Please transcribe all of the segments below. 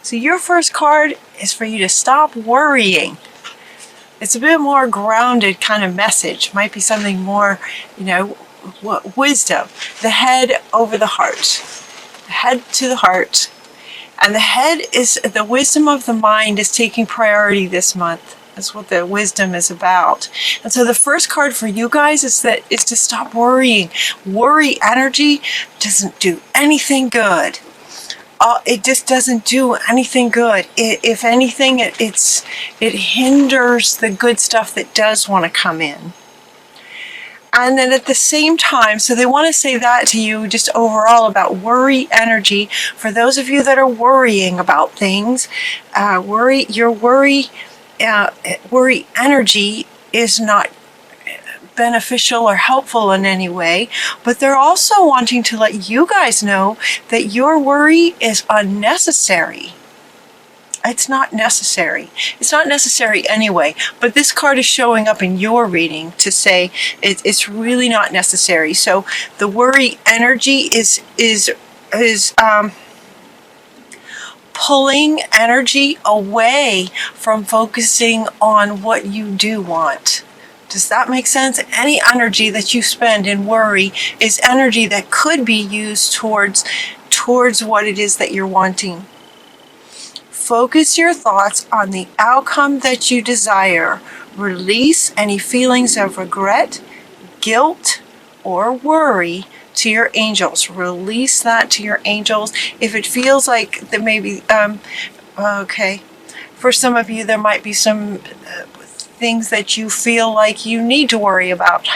So your first card is for you to stop worrying. It's a bit more grounded kind of message. Might be something more, wisdom. The head over the heart. The head to the heart. And the head is, the wisdom of the mind is taking priority this month. That's what the wisdom is about. And so the first card for you guys is to stop worrying. Worry energy doesn't do anything good. It just doesn't do anything good. If anything, it hinders the good stuff that does want to come in. And then at the same time, so they want to say that to you just overall about worry energy. For those of you that are worrying about things, worry energy is not beneficial or helpful in any way, but they're also wanting to let you guys know that your worry is unnecessary. It's not necessary. It's not necessary anyway, but this card is showing up in your reading to say it's really not necessary. So the worry energy is pulling energy away from focusing on what you do want. Does that make sense? Any energy that you spend in worry is energy that could be used towards what it is that you're wanting. Focus your thoughts on the outcome that you desire. Release any feelings of regret, guilt, or worry to your angels. Release that to your angels. If it feels like that maybe, for some of you there might be some things that you feel like you need to worry about.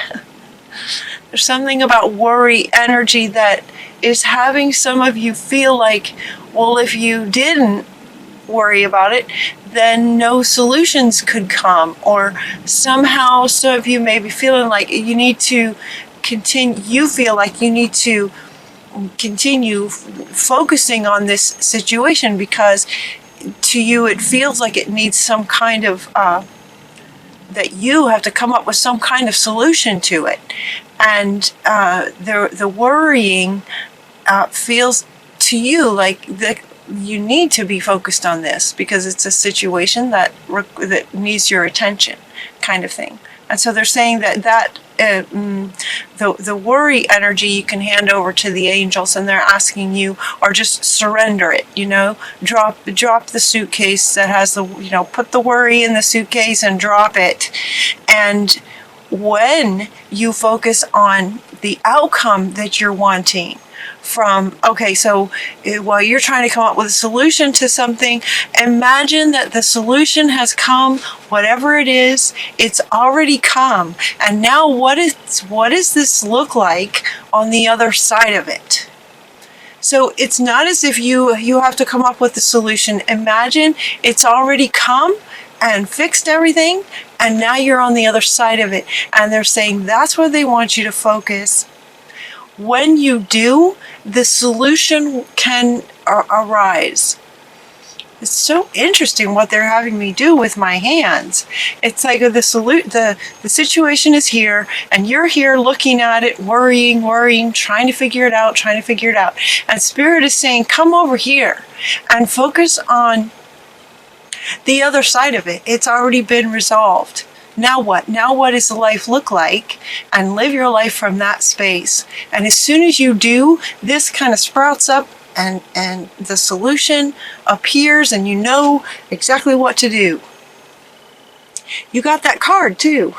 There's something about worry energy that is having some of you feel like, well, if you didn't worry about it, then no solutions could come, or somehow some of you may be feeling like you need to continue focusing on this situation because to you it feels like it needs some kind of that you have to come up with some kind of solution to it. And the worrying feels to you like you need to be focused on this because it's a situation that needs your attention, kind of thing. And so they're saying that the worry energy you can hand over to the angels, and they're asking you, or just surrender it. Drop the suitcase that has put the worry in the suitcase and drop it. And when you focus on the outcome that you're wanting, while you're trying to come up with a solution to something, imagine that the solution has come, whatever it is, it's already come. And now what does this look like on the other side of it? So it's not as if you have to come up with the solution. Imagine it's already come and fixed everything, and now you're on the other side of it. And they're saying that's where they want you to focus. When you do, the solution can arise. It's so interesting what they're having me do with my hands. It's like the situation is here, and you're here looking at it, worrying, trying to figure it out. And Spirit is saying, come over here and focus on the other side of it. It's already been resolved. Now what? Now what does life look like? And live your life from that space. And as soon as you do, this kind of sprouts up and the solution appears and you know exactly what to do. You got that card too.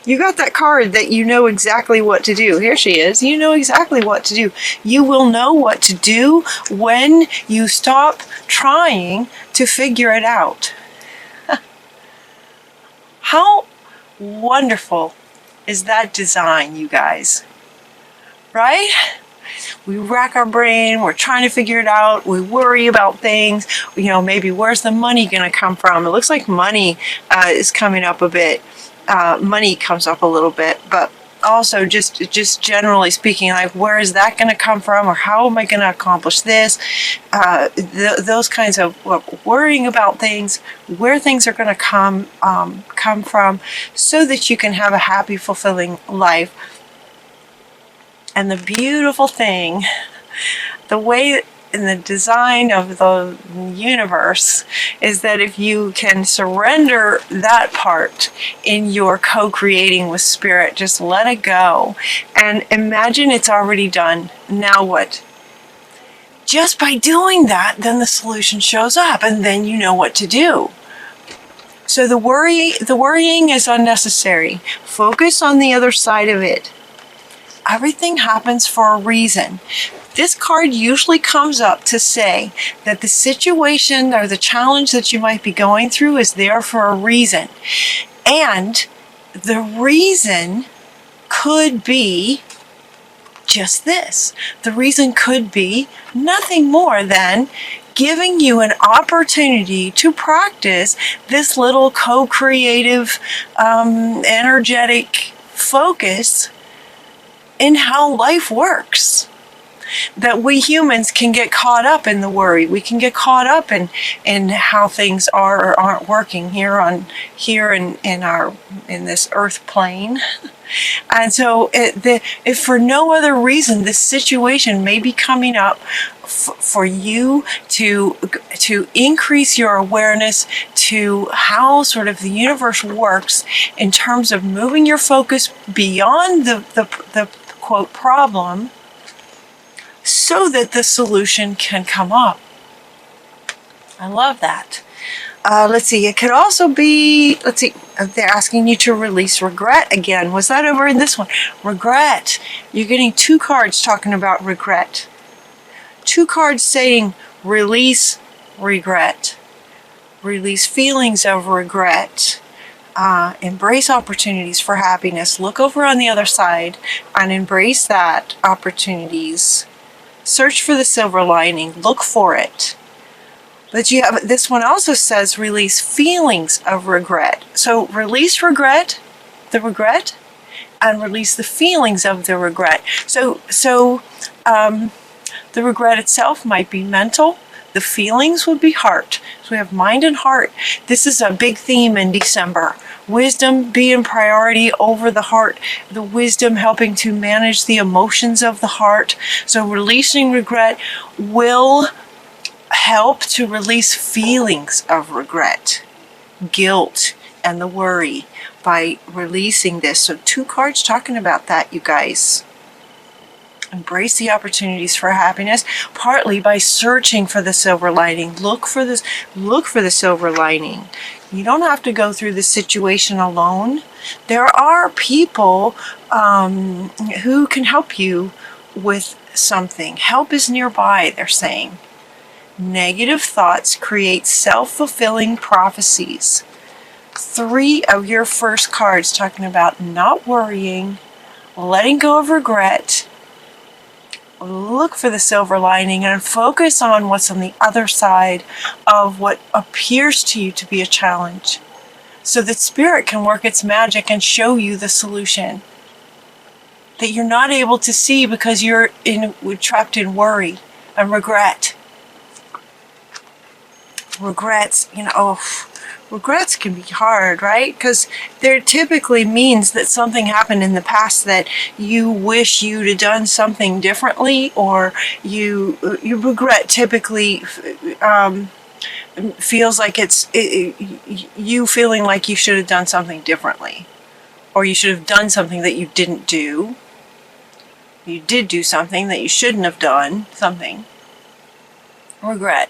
You got that card that you know exactly what to do. Here she is. You know exactly what to do. You will know what to do when you stop trying to figure it out. How wonderful is that design, you guys? Right? We rack our brain, we're trying to figure it out, we worry about things, maybe where's the money going to come from? It looks like money is coming up a bit. Money comes up a little bit, but also just generally speaking, like where is that going to come from, or how am I going to accomplish this? Those kinds of worrying about things, where things are going to come from, so that you can have a happy, fulfilling life. And the beautiful thing, the way in the design of the universe is that if you can surrender that part in your co-creating with spirit, just let it go and imagine it's already done. Now what? Just by doing that, then the solution shows up and then you know what to do. So the worrying is unnecessary. Focus on the other side of it. Everything happens for a reason. This card usually comes up to say that the situation or the challenge that you might be going through is there for a reason. And the reason could be just this. The reason could be nothing more than giving you an opportunity to practice this little co-creative, energetic focus in how life works. That we humans can get caught up in the worry. We can get caught up in how things are or aren't working here in this earth plane. And so if for no other reason this situation may be coming up for you to increase your awareness to how sort of the universe works in terms of moving your focus beyond the quote problem so that the solution can come up. I love that. Let's see, it could also be, they're asking you to release regret again. Was that over in this one? Regret. You're getting 2 cards talking about regret. 2 cards saying release regret. Release feelings of regret. Embrace opportunities for happiness. Look over on the other side and embrace that opportunities. Search for the silver lining. Look for it. But you have, this one also says release feelings of regret. So release regret, the regret, and release the feelings of the regret. So the regret itself might be mental. The feelings would be heart. So we have mind and heart. This is a big theme in December. Wisdom being priority over the heart. The wisdom helping to manage the emotions of the heart. So releasing regret will help to release feelings of regret, guilt, and the worry by releasing this. So 2 cards talking about that, you guys. Embrace the opportunities for happiness, partly by searching for the silver lining. Look for the silver lining. You don't have to go through the situation alone. There are people who can help you with something. Help is nearby, they're saying. Negative thoughts create self-fulfilling prophecies. 3 of your first cards talking about not worrying, letting go of regret. Look for the silver lining and focus on what's on the other side of what appears to you to be a challenge, so that spirit can work its magic and show you the solution that you're not able to see because you're trapped in worry and regret. Regrets, regrets can be hard, right? Because there typically means that something happened in the past that you wish you'd have done something differently, or you regret typically feels like it's you feeling like you should have done something differently, or you should have done something that you didn't do. You did do something that you shouldn't have done, something. Regret.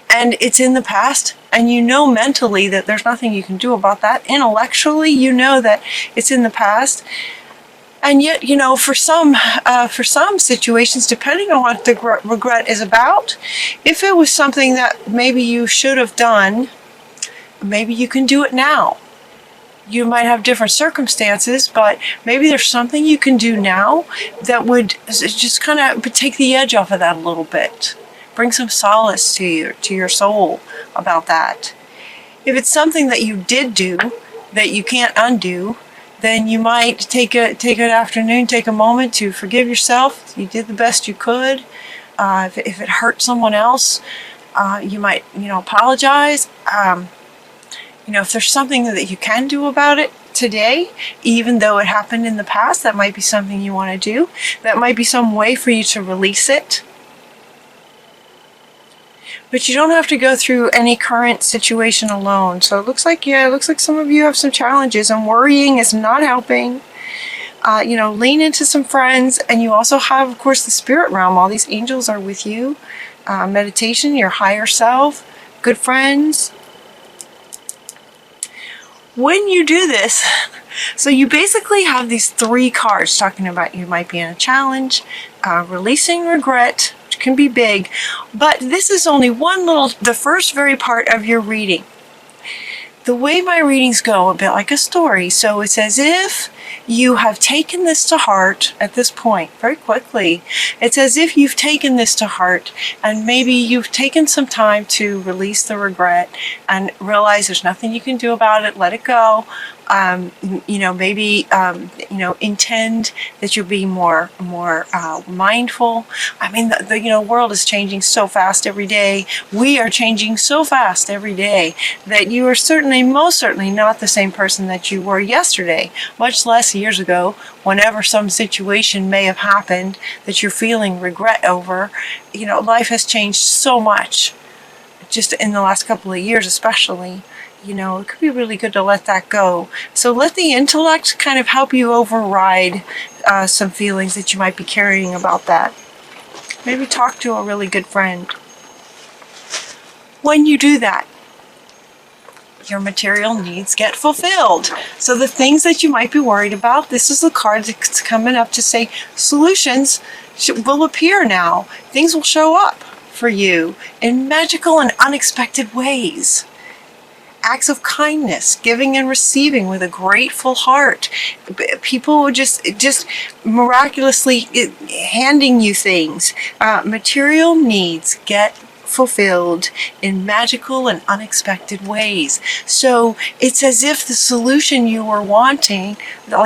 And it's in the past, and you know mentally that there's nothing you can do about that. Intellectually, you know that it's in the past. And yet, for some situations, depending on what the regret is about, if it was something that maybe you should have done, maybe you can do it now. You might have different circumstances, but maybe there's something you can do now that would just kind of take the edge off of that a little bit. Bring some solace to your soul about that. If it's something that you did do that you can't undo, then you might take an afternoon, take a moment to forgive yourself. You did the best you could. If it hurt someone else, you might apologize. If there's something that you can do about it today, even though it happened in the past, that might be something you want to do. That might be some way for you to release it. But you don't have to go through any current situation alone. So it looks like, yeah, it looks like some of you have some challenges, and worrying is not helping. Lean into some friends, and you also have, of course, the spirit realm. All these angels are with you. Meditation, your higher self, good friends. When you do this, so you basically have these 3 cards talking about you might be in a challenge, releasing regret, which can be big, but this is only the first very part of your reading. The way my readings go, a bit like a story, so it's as if you have taken this to heart at this point, very quickly. It's as if you've taken this to heart, and maybe you've taken some time to release the regret and realize there's nothing you can do about it, let it go. Intend that you'll be more mindful. I mean, the world is changing so fast every day. We are changing so fast every day that you are most certainly not the same person that you were yesterday, much less years ago, whenever some situation may have happened that you're feeling regret over. Life has changed so much, just in the last couple of years especially. It could be really good to let that go. So let the intellect kind of help you override some feelings that you might be carrying about that. Maybe talk to a really good friend. When you do that, your material needs get fulfilled. So the things that you might be worried about, this is the card that's coming up to say solutions will appear now. Things will show up for you in magical and unexpected ways. Acts of kindness, giving and receiving with a grateful heart. People will just miraculously handing you things. Material needs get fulfilled in magical and unexpected ways. So it's as if the solution you were wanting,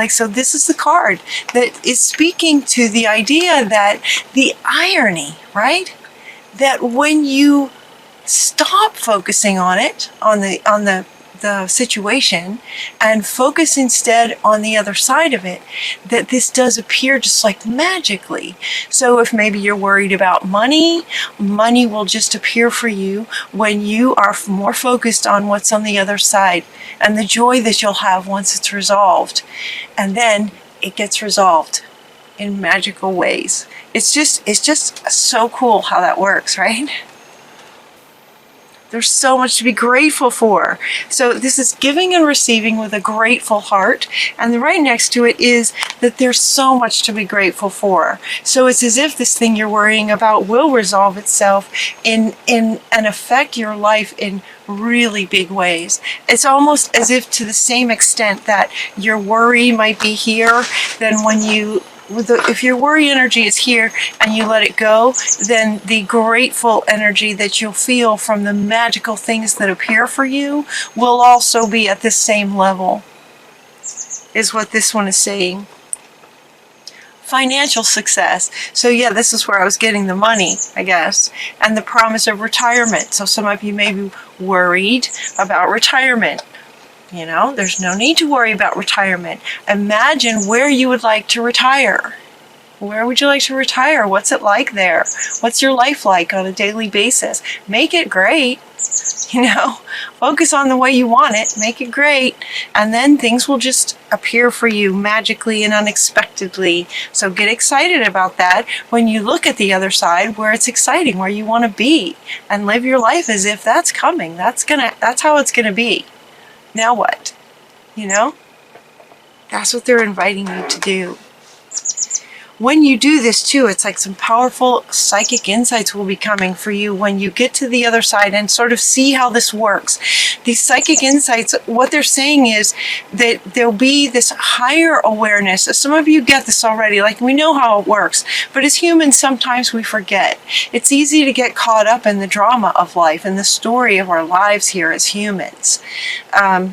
so this is the card that is speaking to the idea that the irony, right? That when you stop focusing on it, on the situation, and focus instead on the other side of it, that this does appear just like magically. So if maybe you're worried about money will just appear for you when you are more focused on what's on the other side and the joy that you'll have once it's resolved. And then it gets resolved in magical ways. It's just so cool how that works, right? There's so much to be grateful for. So this is giving and receiving with a grateful heart. And right next to it is that there's so much to be grateful for. So it's as if this thing you're worrying about will resolve itself and affect your life in really big ways. It's almost as if to the same extent that your worry might be here, then if your worry energy is here and you let it go, then the grateful energy that you'll feel from the magical things that appear for you will also be at the same level, is what this one is saying. Financial success. So yeah, this is where I was getting the money, I guess, and the promise of retirement. So some of you may be worried about retirement. There's no need to worry about retirement. Imagine where you would like to retire. Where would you like to retire? What's it like there? What's your life like on a daily basis? Make it great. Focus on the way you want it. Make it great. And then things will just appear for you magically and unexpectedly. So get excited about that when you look at the other side where it's exciting, where you want to be, and live your life as if that's coming. That's how it's going to be. Now what? That's what they're inviting you to do. When you do this too, it's like some powerful psychic insights will be coming for you when you get to the other side and sort of see how this works. These psychic insights, what they're saying is that there'll be this higher awareness. Some of you get this already, like we know how it works, but as humans, sometimes we forget. It's easy to get caught up in the drama of life and the story of our lives here as humans.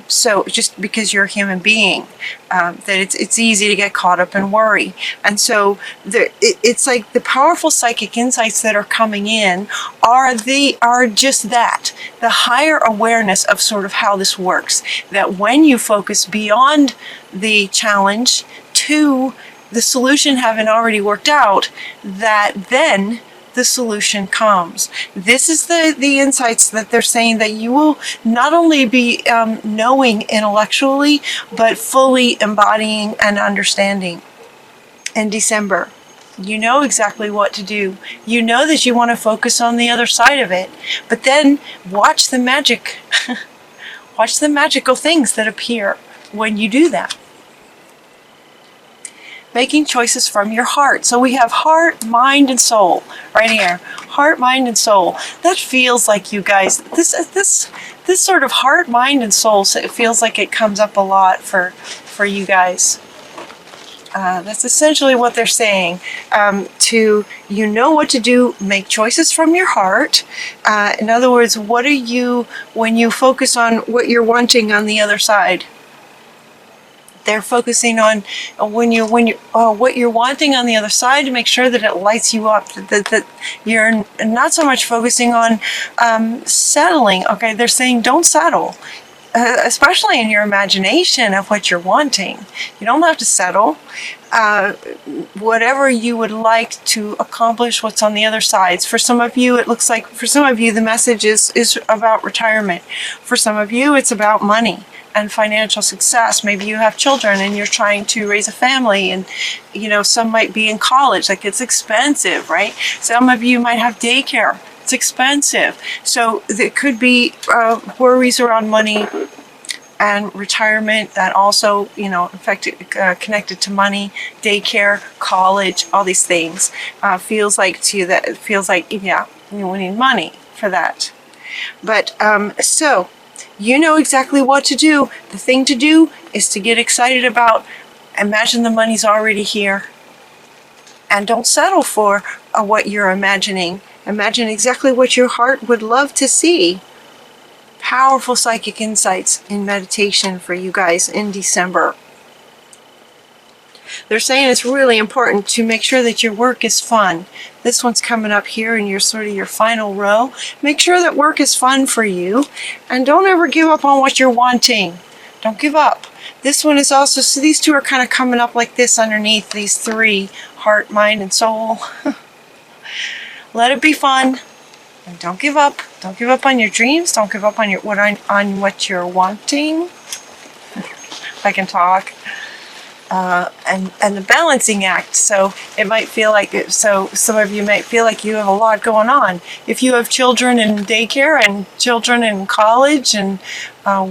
So just because you're a human being, that it's easy to get caught up in worry. And so it's like the powerful psychic insights that are coming in are just that, the higher awareness of sort of how this works. That when you focus beyond the challenge to the solution having already worked out, that then the solution comes. This is the insights that they're saying that you will not only be knowing intellectually, but fully embodying and understanding in December. You know exactly what to do. You know that you want to focus on the other side of it. But then watch the magic. Watch the magical things that appear when you do that. Making choices from your heart. So we have heart, mind, and soul right here. Heart, mind, and soul. That feels like, you guys, this sort of heart, mind, and soul, so it feels like it comes up a lot for you guys. That's essentially what they're saying. You know what to do, make choices from your heart. In other words, what are you, when you focus on what you're wanting on the other side? They're focusing on what you're wanting on the other side, to make sure that it lights you up, that you're not so much focusing on settling. Okay, they're saying don't settle. Especially in your imagination of what you're wanting. You don't have to settle. Whatever you would like to accomplish, what's on the other side. For some of you, it looks like, for some of you, the message is about retirement. For some of you, it's about money and financial success. Maybe you have children and you're trying to raise a family, and some might be in college. Like, it's expensive, right? Some of you might have daycare. It's expensive. So there could be worries around money and retirement that also, connected to money, daycare, college, all these things. Feels like to you that it feels like, we need money for that. But so you know exactly what to do. The thing to do is to get excited about, imagine the money's already here. And don't settle for what you're imagining. Imagine exactly what your heart would love to see. Powerful psychic insights in meditation for you guys in December. They're saying it's really important to make sure that your work is fun. This one's coming up here in your final row. Make sure that work is fun for you, and don't ever give up on what you're wanting. Don't give up. This one is also, so these two are kind of coming up like this underneath these three, heart, mind, and soul. Let it be fun, and don't give up. Don't give up on your dreams. Don't give up on what you're wanting. If I can talk. And the balancing act. So it might feel like it, so some of you might feel like you have a lot going on. If you have children in daycare and children in college and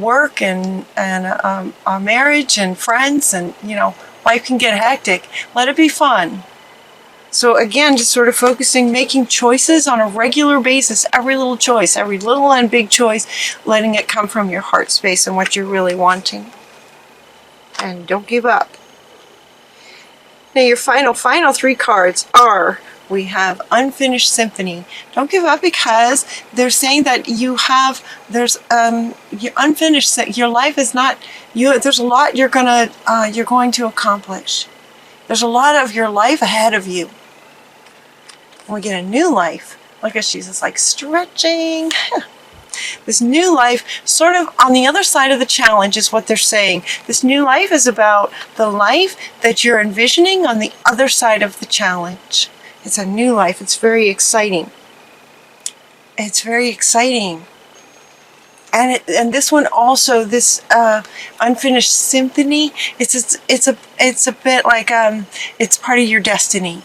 work and a marriage and friends, and life can get hectic. Let it be fun. So again, just sort of focusing, making choices on a regular basis, every little choice, every little and big choice, letting it come from your heart space and what you're really wanting. And don't give up. Now your final three cards are, we have Unfinished Symphony. Don't give up, because they're saying that you're unfinished, your life is not, there's a lot you're going to accomplish. There's a lot of your life ahead of you. And we get a new life. Look at, she's just like stretching. This new life, sort of on the other side of the challenge, is what they're saying. This new life is about the life that you're envisioning on the other side of the challenge. It's a new life. It's very exciting. It's very exciting. And this one also, this Unfinished Symphony, it's a bit like it's part of your destiny.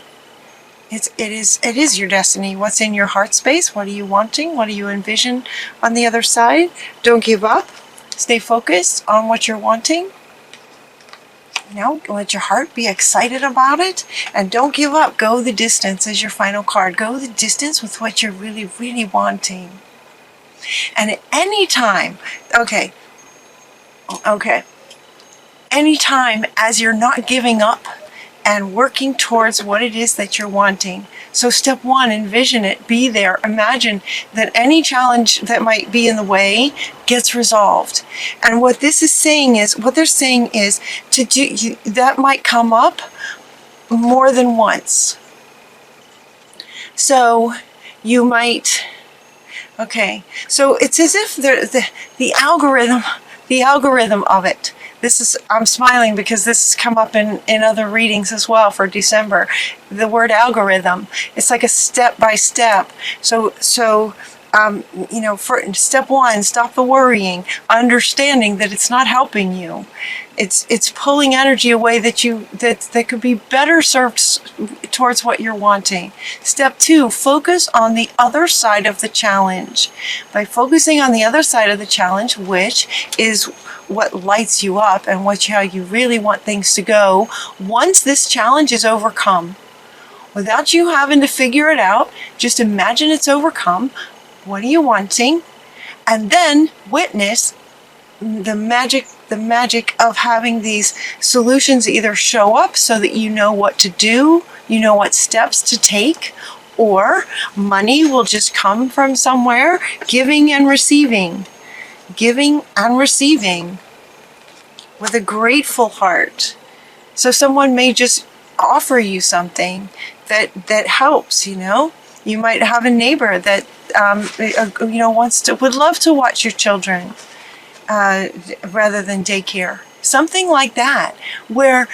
It is your destiny. What's in your heart space? What are you wanting? What do you envision on the other side? Don't give up. Stay focused on what you're wanting. Let your heart be excited about it, and don't give up. Go the distance is your final card. Go the distance with what you're really, really wanting. And at any time, anytime as you're not giving up and working towards what it is that you're wanting. So step one, envision it, be there, imagine that any challenge that might be in the way gets resolved. And what they're saying is to do, that might come up more than once. So you might, so it's as if the algorithm of it, I'm smiling because this has come up in other readings as well for December. The word algorithm. It's like a step by step. So for step one, stop the worrying, understanding that it's not helping you. It's pulling energy away that could be better served towards what you're wanting. Step two, focus on the other side of the challenge. By focusing on the other side of the challenge, which is what lights you up and how you really want things to go, once this challenge is overcome, without you having to figure it out, just imagine it's overcome. What are you wanting? And then witness the magic of having these solutions either show up so that you know what to do, you know what steps to take, or money will just come from somewhere, giving and receiving with a grateful heart. So someone may just offer you something that helps, You might have a neighbor that would love to watch your children rather than daycare. Something like that, where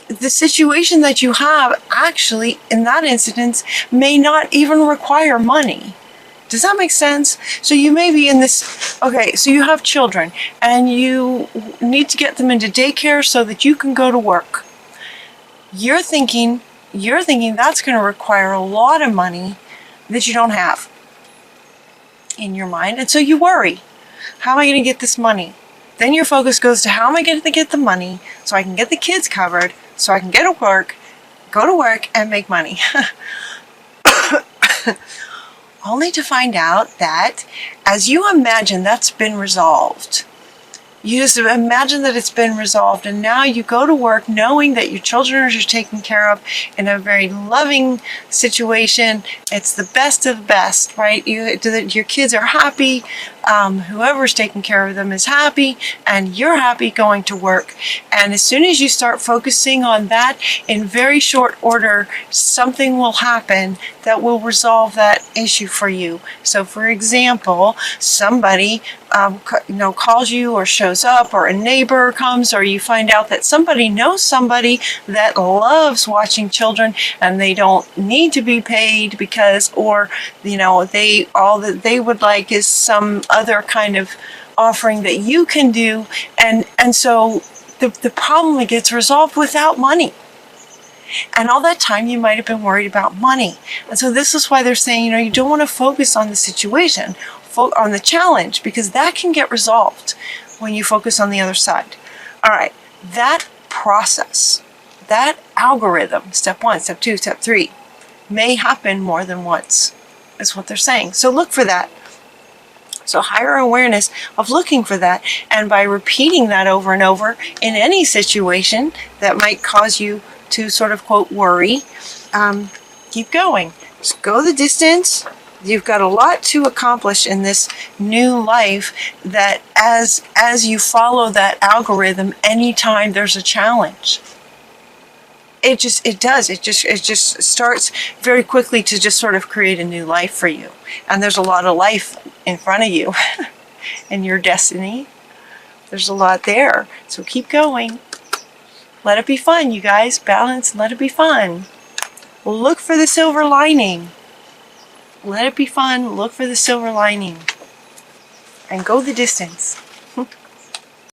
the situation that you have actually, in that instance, may not even require money. Does that make sense? So you may be in this, okay, so you have children and you need to get them into daycare so that you can go to work. You're thinking that's going to require a lot of money that you don't have in your mind. And so you worry, how am I going to get this money? Then your focus goes to how am I going to get the money so I can get the kids covered, so I can go to work and make money. Only to find out that as you imagine that's been resolved, you just imagine that it's been resolved, and now you go to work knowing that your children are taken care of in a very loving situation. It's the best of the best, right? Your kids are happy, whoever's taking care of them is happy, and you're happy going to work. And as soon as you start focusing on that, in very short order, something will happen that will resolve that issue for you. So for example, somebody calls you or shows up, or a neighbor comes, or you find out that somebody knows somebody that loves watching children and they don't need to be paid because, all that they would like is some other kind of offering that you can do. And so the problem gets resolved without money. And all that time you might have been worried about money. And so this is why they're saying, you don't want to focus on the situation, on the challenge, because that can get resolved when you focus on the other side. All right, that process, that algorithm, step 1, step 2, step 3, may happen more than once, is what they're saying. So look for that. So higher awareness of looking for that, and by repeating that over and over in any situation that might cause you to sort of, quote, worry, keep going. Just go the distance. You've got a lot to accomplish in this new life, that as you follow that algorithm, anytime there's a challenge, it just starts very quickly to just sort of create a new life for you. And there's a lot of life in front of you in your destiny. There's a lot there. So keep going. Let it be fun, you guys. Balance, let it be fun. Look for the silver lining. Let it be fun. Look for the silver lining. And go the distance.